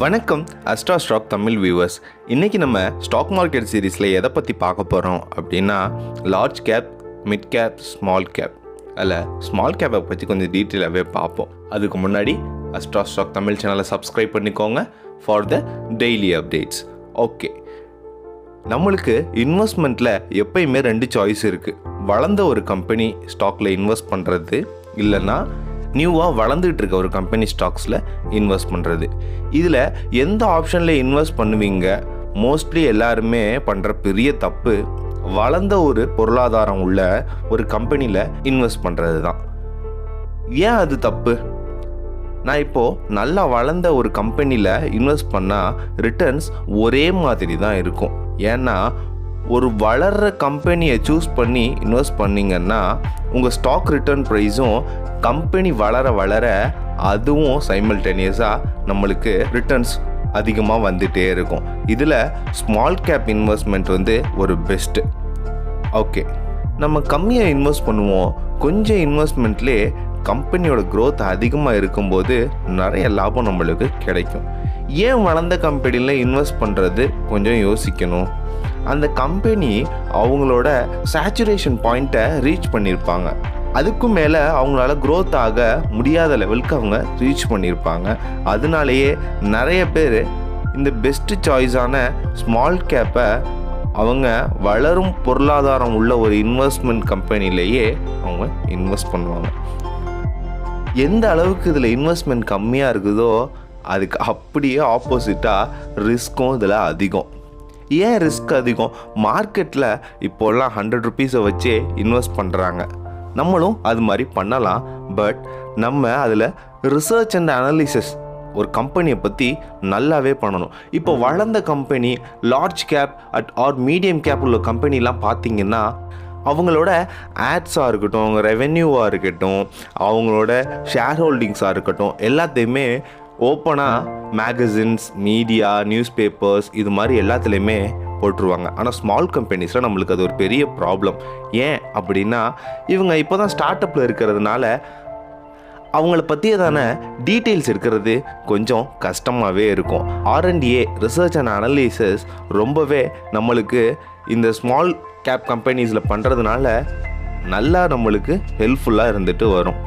வணக்கம் Astra stock Tamil viewers. இன்றைக்கி நம்ம ஸ்டாக் மார்க்கெட் சீரீஸில் எதை பற்றி பார்க்க போகிறோம் அப்படின்னா large cap, mid cap, small cap. அதில் ஸ்மால் கேப்பை பற்றி கொஞ்சம் டீட்டெயிலாகவே பார்ப்போம். அதுக்கு முன்னாடி அஸ்ட்ரா ஸ்டாக் தமிழ் சேனலை சப்ஸ்கிரைப் பண்ணிக்கோங்க for the daily updates. Okay, நம்மளுக்கு இன்வெஸ்ட்மெண்ட்டில் எப்பயுமே 2 சாய்ஸ் இருக்குது. வளர்ந்த ஒரு கம்பெனி ஸ்டாக்கில் இன்வெஸ்ட் பண்ணுறது, இல்லைன்னா நியூவாக வளர்ந்துட்டு இருக்க ஒரு கம்பெனி ஸ்டாக்ஸில் இன்வெஸ்ட் பண்ணுறது. இதில் எந்த ஆப்ஷனில் இன்வெஸ்ட் பண்ணுவீங்க? மோஸ்ட்லி எல்லாருமே பண்ணுற பெரிய தப்பு வளர்ந்த ஒரு பொருளாதாரம் உள்ள ஒரு கம்பெனியில் இன்வெஸ்ட் பண்ணுறது தான். ஏன் அது தப்பு? நான் இப்போது நல்லா வளர்ந்த ஒரு கம்பெனியில் இன்வெஸ்ட் பண்ணால் ரிட்டர்ன்ஸ் ஒரே மாதிரி தான் இருக்கும். ஏன்னா ஒரு வளர்கிற கம்பெனியை சூஸ் பண்ணி இன்வெஸ்ட் பண்ணிங்கன்னா உங்கள் ஸ்டாக் ரிட்டர்ன் ப்ரைஸும் கம்பெனி வளர வளர அதுவும் சைமல்டேனியஸாக நம்மளுக்கு ரிட்டர்ன்ஸ் அதிகமாக வந்துகிட்டே இருக்கும். இதில் ஸ்மால் கேப் இன்வெஸ்ட்மெண்ட் ஒரு பெஸ்ட்டு. ஓகே, நம்ம கம்மியாக இன்வெஸ்ட் பண்ணுவோம். கொஞ்சம் இன்வெஸ்ட்மெண்ட்லேயே கம்பெனியோட க்ரோத் அதிகமாக இருக்கும்போது நிறைய லாபம் நம்மளுக்கு கிடைக்கும். ஏன் வளர்ந்த கம்பெனியில் இன்வெஸ்ட் பண்ணுறது கொஞ்சம் யோசிக்கணும். அந்த கம்பெனி அவங்களோட சேச்சுரேஷன் பாயிண்ட்டை ரீச் பண்ணியிருப்பாங்க. அதுக்கும் மேலே அவங்களால க்ரோத் ஆக முடியாத லெவலுக்கு அவங்க ரீச் பண்ணியிருப்பாங்க. அதனாலேயே நிறைய பேர் இந்த பெஸ்ட்டு சாய்ஸான ஸ்மால் கேப்பை அவங்க வளரும் பொருளாதாரம் உள்ள ஒரு இன்வெஸ்ட்மெண்ட் கம்பெனிலேயே அவங்க இன்வெஸ்ட் பண்ணுவாங்க. எந்த அளவுக்கு இதில் இன்வெஸ்ட்மெண்ட் கம்மியாக இருக்குதோ அதுக்கு அப்படியே ஆப்போசிட்டாக ரிஸ்க்கும் இதில் அதிகம். ஏன் ரிஸ்க் அதிகம்? மார்க்கெட்டில் இப்போல்லாம் 100 ருபீஸை வச்சே இன்வெஸ்ட் பண்ணுறாங்க. நம்மளும் அது மாதிரி பண்ணலாம். பட் நம்ம அதில் ரிசர்ச் அண்ட் அனாலிசிஸ் ஒரு கம்பெனியை பற்றி நல்லாவே பண்ணணும். இப்போ வளர்ந்த company, large cap or medium cap உள்ள கம்பெனிலாம் பார்த்திங்கன்னா அவங்களோட ஆட்ஸாக இருக்கட்டும், அவங்க ரெவென்யூவாக இருக்கட்டும், அவங்களோட ஷேர் ஹோல்டிங்ஸாக இருக்கட்டும், எல்லாத்தையுமே ஓப்பனாக மேகசின்ஸ், மீடியா, நியூஸ் பேப்பர்ஸ் இது மாதிரி எல்லாத்துலேயுமே போட்டுருவாங்க. ஆனால் ஸ்மால் கம்பெனிஸில் நம்மளுக்கு அது ஒரு பெரிய ப்ராப்ளம். ஏன் அப்படின்னா இவங்க இப்போ தான் ஸ்டார்ட் அப்பில் இருக்கிறதுனால அவங்கள பற்றியதான டீட்டெயில்ஸ் இருக்கிறது கொஞ்சம் கஷ்டமாகவே இருக்கும். R&A ரிசர்ச் அண்ட் அனலிசிஸ் ரொம்பவே நம்மளுக்கு இந்த ஸ்மால் கேப் கம்பெனிஸில் பண்ணுறதுனால நல்லா நம்மளுக்கு ஹெல்ப்ஃபுல்லாக இருந்துட்டு வரும்.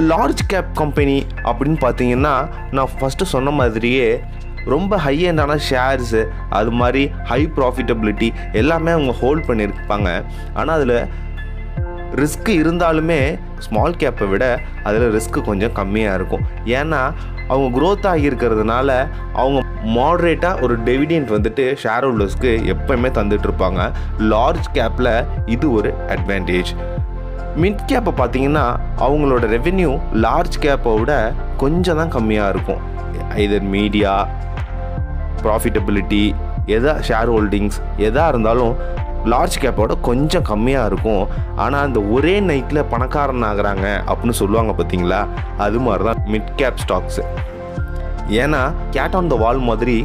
லார்ஜ் கேப் கம்பெனி அப்படின்னு பார்த்தீங்கன்னா நான் ஃபஸ்ட்டு சொன்ன மாதிரியே ரொம்ப ஹை எண்டான ஷேர்ஸு, அது மாதிரி ஹை ப்ராஃபிட்டபிலிட்டி எல்லாமே அவங்க ஹோல்ட் பண்ணியிருப்பாங்க. ஆனால் அதில் ரிஸ்க்கு இருந்தாலுமே ஸ்மால் கேப்பை விட அதில் ரிஸ்க்கு கொஞ்சம் கம்மியாக இருக்கும். ஏன்னா அவங்க க்ரோத் ஆகியிருக்கிறதுனால அவங்க மாட்ரேட்டாக ஒரு டிவிடெண்ட் ஷேர் ஹோல்டர்ஸ்க்கு எப்போயுமே தந்துட்டுருப்பாங்க. லார்ஜ் கேப்பில் இது ஒரு அட்வான்டேஜ். மிட் கேப்பை பார்த்தீங்கன்னா அவங்களோட ரெவென்யூ லார்ஜ் கேப்பை விட கொஞ்சம் தான் கம்மியாக இருக்கும். Either media, profitability, share holdings எதாக இருந்தாலும் லார்ஜ் கேப்போட கொஞ்சம் கம்மியாக இருக்கும். ஆனால் அந்த ஒரே நைட்டில் பணக்காரன் ஆகிறாங்க அப்படின்னு சொல்லுவாங்க பார்த்தீங்களா, அது மாதிரி தான் மிட் கேப் ஸ்டாக்ஸு. ஏன்னா கேட் ஆன் த வால் மாதிரி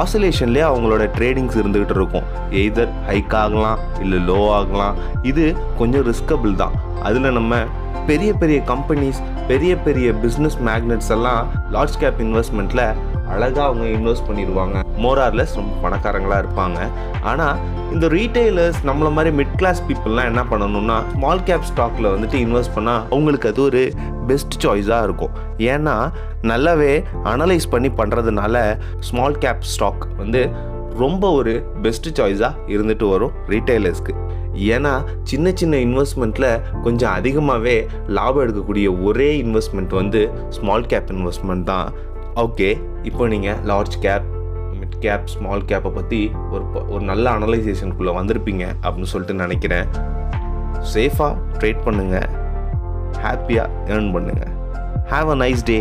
ஆசிலேஷன்லேயே அவங்களோட ட்ரேடிங்ஸ் இருந்துக்கிட்டு இருக்கும். எய்தர் ஹைக் ஆகலாம் இல்லை லோ ஆகலாம். இது கொஞ்சம் ரிஸ்கபிள் தான். அதில் நம்ம பெரிய பெரிய கம்பெனிஸ், பெரிய பெரிய பிஸ்னஸ் மேக்னெட்ஸ் எல்லாம் லார்ஜ் கேப் இன்வெஸ்ட்மெண்ட்டில் அழகாக அவங்க இன்வெஸ்ட் பண்ணிடுவாங்க. மோரார்லெஸ் ரொம்ப பணக்காரங்களாக இருப்பாங்க. ஆனால் இந்த ரீட்டைலர்ஸ் நம்மள மாதிரி மிட் கிளாஸ் பீப்புளெலாம் என்ன பண்ணணும்னா ஸ்மால் கேப் ஸ்டாக்கில் இன்வெஸ்ட் பண்ணால் அவங்களுக்கு அது ஒரு பெஸ்ட் சாய்ஸாக இருக்கும். ஏன்னா நல்லாவே அனலைஸ் பண்ணி பண்ணுறதுனால ஸ்மால் கேப் ஸ்டாக் ரொம்ப ஒரு பெஸ்ட் சாய்ஸாக இருந்துட்டு வரும் ரீட்டைலர்ஸ்க்கு. ஏன்னா சின்ன சின்ன இன்வெஸ்ட்மெண்ட்டில் கொஞ்சம் அதிகமாகவே லாபம் எடுக்கக்கூடிய ஒரே இன்வெஸ்ட்மெண்ட் ஸ்மால் கேப் இன்வெஸ்ட்மெண்ட் தான். ஓகே, இப்போ நீங்கள் large cap, mid cap, small கேப்பை பற்றி ஒரு நல்ல அனலைசேஷனுக்குள்ளே வந்திருப்பீங்க அப்படின்னு சொல்லிட்டு நினைக்கிறேன். சேஃபாக ட்ரேட் பண்ணுங்கள், ஹாப்பியாக ஏர்ன் பண்ணுங்கள். Have a nice day.